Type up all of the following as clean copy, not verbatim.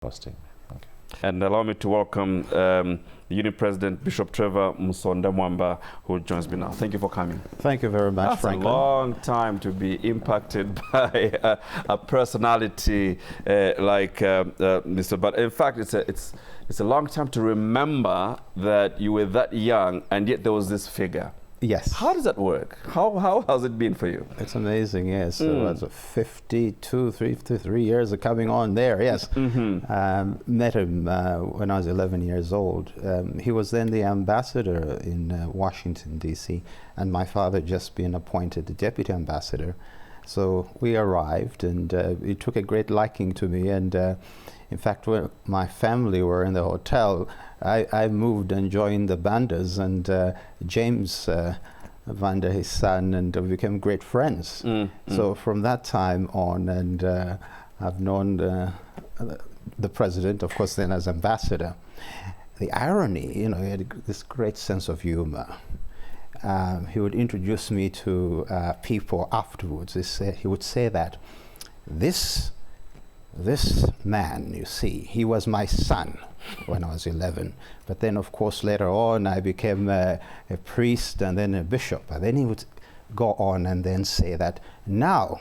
Posting. Okay. And allow me to welcome the Unit President, Bishop Trevor Mwamba, who joins me now. Thank you for coming. Thank you very much, Franklin. That's a long time to be impacted by a personality like Mr. But in fact, it's a long time to remember that you were that young, and yet there was this figure. Yes. How does that work? How has it been for you? It's amazing, yes. So that's 53 years of coming on there, yes. Met him when I was 11 years old. He was then the ambassador in Washington, D.C., and my father had just been appointed the deputy ambassador. So we arrived, and he took a great liking to me. And in fact, when my family were in the hotel, I moved and joined the Bandas, and James Banda, his son, and we became great friends. So from that time on, and I've known the president, of course, then as ambassador. The irony, you know, he had this great sense of humor. He would introduce me to people afterwards. He would say that this man, you see, he was my son when I was 11. But then, of course, later on, I became a priest and then a bishop. And then he would go on and then say that, now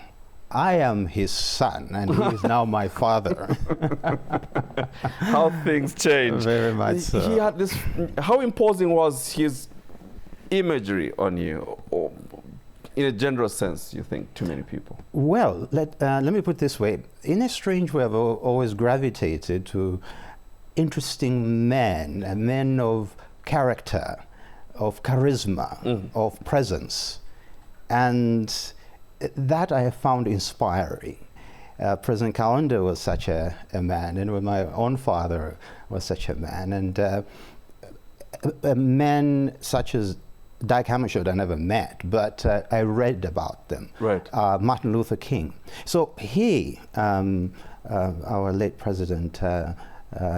I am his son, and he is now my father. How things change. Very much so. He had this, how imposing was his imagery on you? Or in a general sense, you think, to many people? Well, let me put it this way. In a strange way, I've always gravitated to interesting men, men of character, of charisma, of presence. And that I have found inspiring. President Kaunda was such a man, and my own father was such a man. And men such as Dyke Hammarskjöld I never met, but I read about them. Right. Martin Luther King. So he, our late president,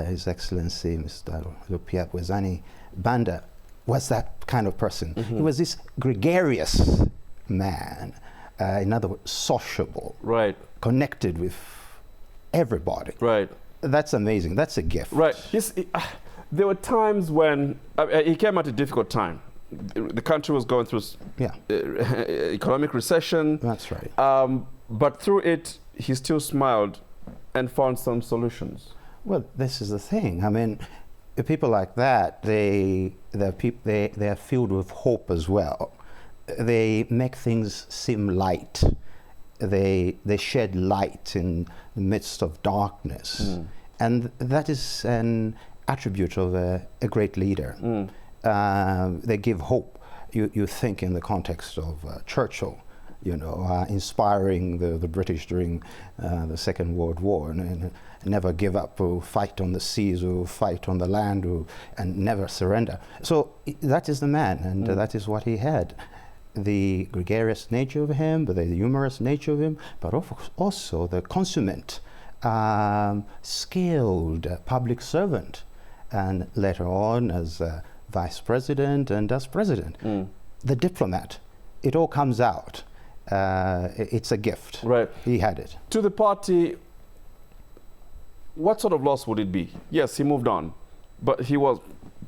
His Excellency Mr. Rubiah Banda, was that kind of person. He was this gregarious man, in other words, sociable, right, connected with everybody. Right. That's amazing. That's a gift. Right. Yes, there were times when he came at a difficult time. The country was going through economic recession. That's right. But through it, he still smiled and found some solutions. Well, this is the thing. I mean, people like that, they are filled with hope as well. They make things seem light. They shed light in the midst of darkness. And that is an attribute of a great leader. They give hope. You think in the context of Churchill, you know, inspiring the British during the Second World War, and never give up, or fight on the seas, or fight on the land, and never surrender. So that is the man, and that is what he had. The gregarious nature of him, but the humorous nature of him, but also the consummate, skilled public servant, and later on as vice president and as president. The diplomat. It all comes out. It's a gift. Right. He had it. To the party, what sort of loss would it be? Yes, he moved on, but he was,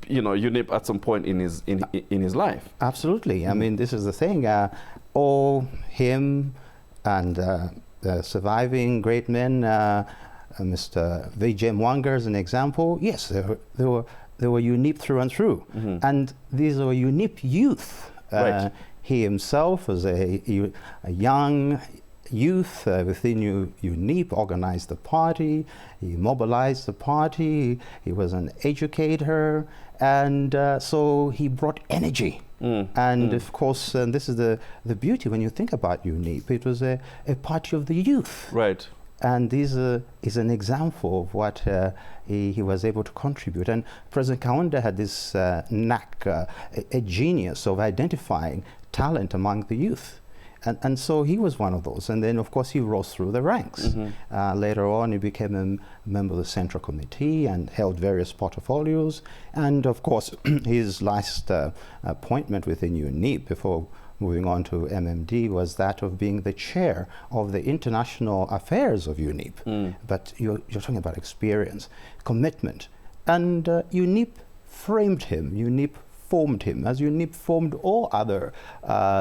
you know, UNIP at some point in his life. Absolutely. I mean, this is the thing. All him and the surviving great men, Mr. V.J. Mwanga as an example. Yes, they were UNIP through and through, and these were UNIP youth. Right. He himself was a young youth within UNIP, organized the party, he mobilized the party, he was an educator, and so he brought energy. And of course, and this is the beauty when you think about UNIP, it was a party of the youth. Right. And this is an example of what he was able to contribute. And President Kaunda had this knack, a genius of identifying talent among the youth. And so he was one of those. And then, of course, he rose through the ranks. Later on, he became a member of the Central Committee and held various portfolios. And, of course, his last appointment within UNIP before moving on to MMD, was that of being the chair of the international affairs of UNEP. But you're talking about experience, commitment. And UNEP framed him, UNEP formed him, as UNEP formed all other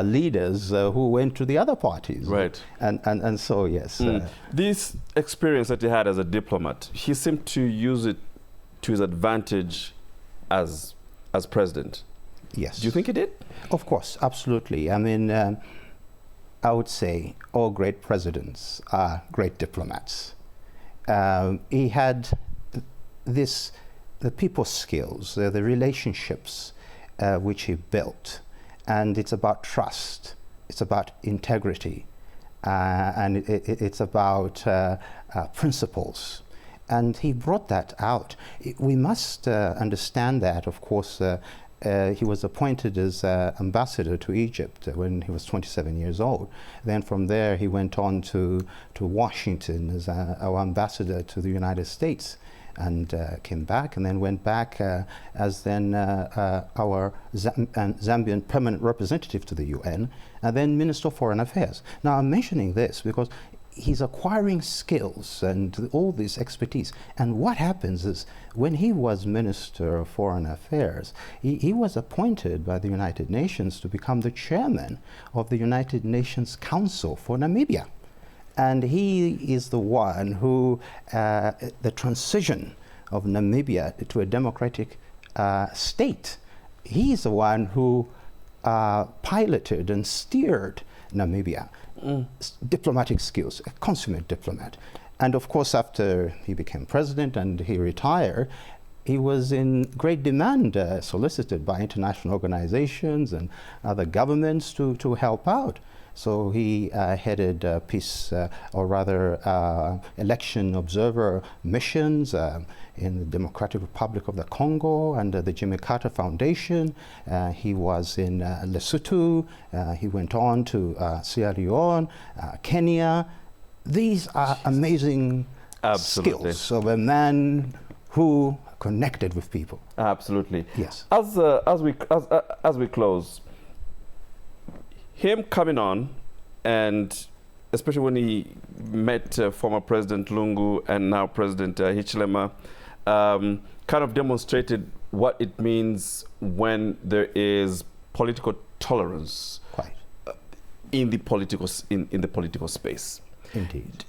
leaders who went to the other parties. Right. And so, yes. This experience that he had as a diplomat, he seemed to use it to his advantage as president. Yes. Do you think he did? Of course, absolutely. I mean, I would say all great presidents are great diplomats. He had the people skills, the relationships which he built. And it's about trust, it's about integrity, and it's about principles. And he brought that out. We must understand that, of course, he was appointed as ambassador to Egypt when he was 27 years old. Then from there, he went on to Washington as our ambassador to the United States, and came back, and then went back as then our Zambian permanent representative to the UN, and then Minister of Foreign Affairs. Now, I'm mentioning this because he's acquiring skills and all this expertise. And what happens is, when he was Minister of Foreign Affairs, he was appointed by the United Nations to become the chairman of the United Nations Council for Namibia. And he is the one who, the transition of Namibia to a democratic state, he is the one who piloted and steered Namibia. Diplomatic skills, a consummate diplomat. And of course, after he became president and he retired, he was in great demand, solicited by international organizations and other governments to help out. So he headed peace, or rather election observer missions in the Democratic Republic of the Congo under the Jimmy Carter Foundation. He was in Lesotho. He went on to Sierra Leone, Kenya. These are amazing skills of a man who connected with people. Absolutely. Yes. As we close, him coming on, and especially when he met former President Lungu and now President Hichilema, kind of demonstrated what it means when there is political tolerance. Quite. In the political space. Indeed.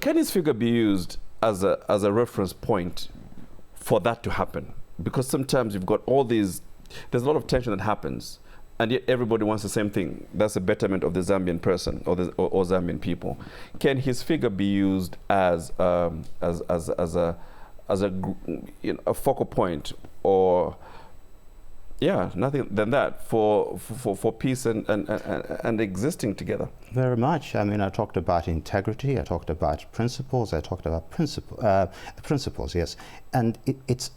Can his figure be used as a reference point for that to happen? Because sometimes you've got all these, there's a lot of tension that happens, and yet everybody wants the same thing. That's the betterment of the Zambian person or Zambian people. Can his figure be used as a focal point, or nothing than that for peace and existing together? Very much. I mean, I talked about integrity. I talked about principles. I talked about principles. Yes, and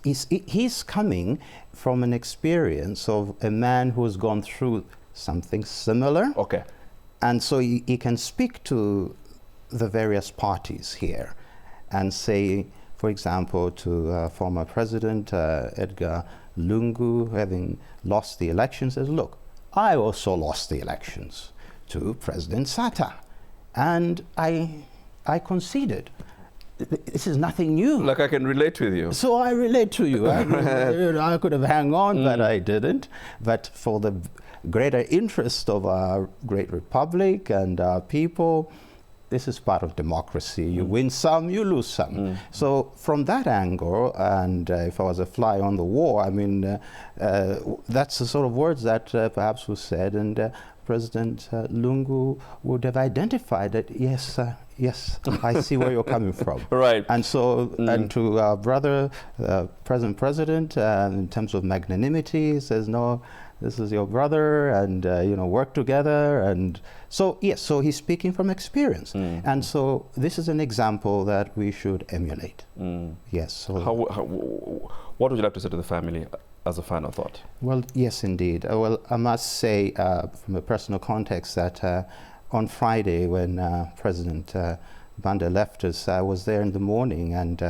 he's coming from an experience of a man who has gone through something similar. Okay. And so he can speak to the various parties here, and say, for example, to former President Edgar Lungu, having lost the elections, says, look, I also lost the elections to President Sata, and I conceded. This is nothing new. Like, I can relate with you. So I relate to you. I could have hung on, but I didn't. But for the greater interest of our great republic and our people, this is part of democracy. You win some, you lose some. So from that angle, and if I was a fly on the wall, I mean, that's the sort of words that perhaps was said, and President Lungu would have identified that, yes, I see where you're coming from. Right. And so, and to our brother, present president, in terms of magnanimity, says, no, this is your brother, and work together. And so, yes, so he's speaking from experience. And so this is an example that we should emulate. Yes. So what would you like to say to the family as a final thought? Well, yes, indeed. Well, I must say, from a personal context, that on Friday, when President Banda left us, I was there in the morning, and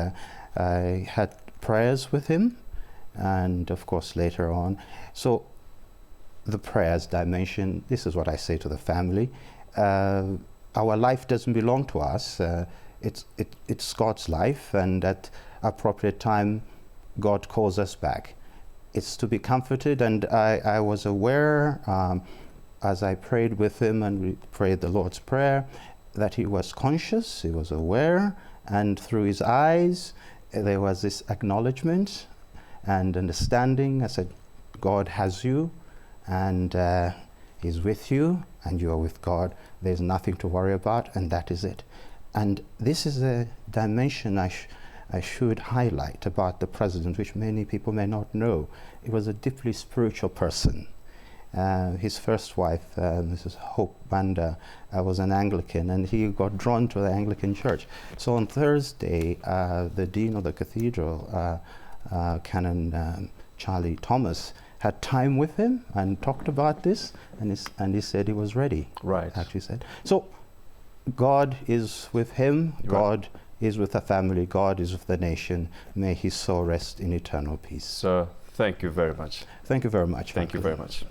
I had prayers with him, and of course later on. So the prayers dimension, this is what I say to the family. Our life doesn't belong to us. It's God's life, and at appropriate time, God calls us back. It's to be comforted, and I was aware as I prayed with him and we prayed the Lord's Prayer that he was conscious, he was aware, and through his eyes there was this acknowledgement and understanding. I said, God has you, and he's with you, and you are with God. There's nothing to worry about, and that is it. And this is a dimension I should highlight about the president, which many people may not know. He was a deeply spiritual person. His first wife, Mrs. Hope Banda, was an Anglican, and he got drawn to the Anglican Church. So on Thursday, the Dean of the Cathedral, Canon Charlie Thomas, had time with him and talked about this, and he said he was ready. Right. Actually said. So God is with him. Right. God is with the family. God is with the nation. May his soul rest in eternal peace. Sir, thank you very much. Thank you very much. Thank you very much.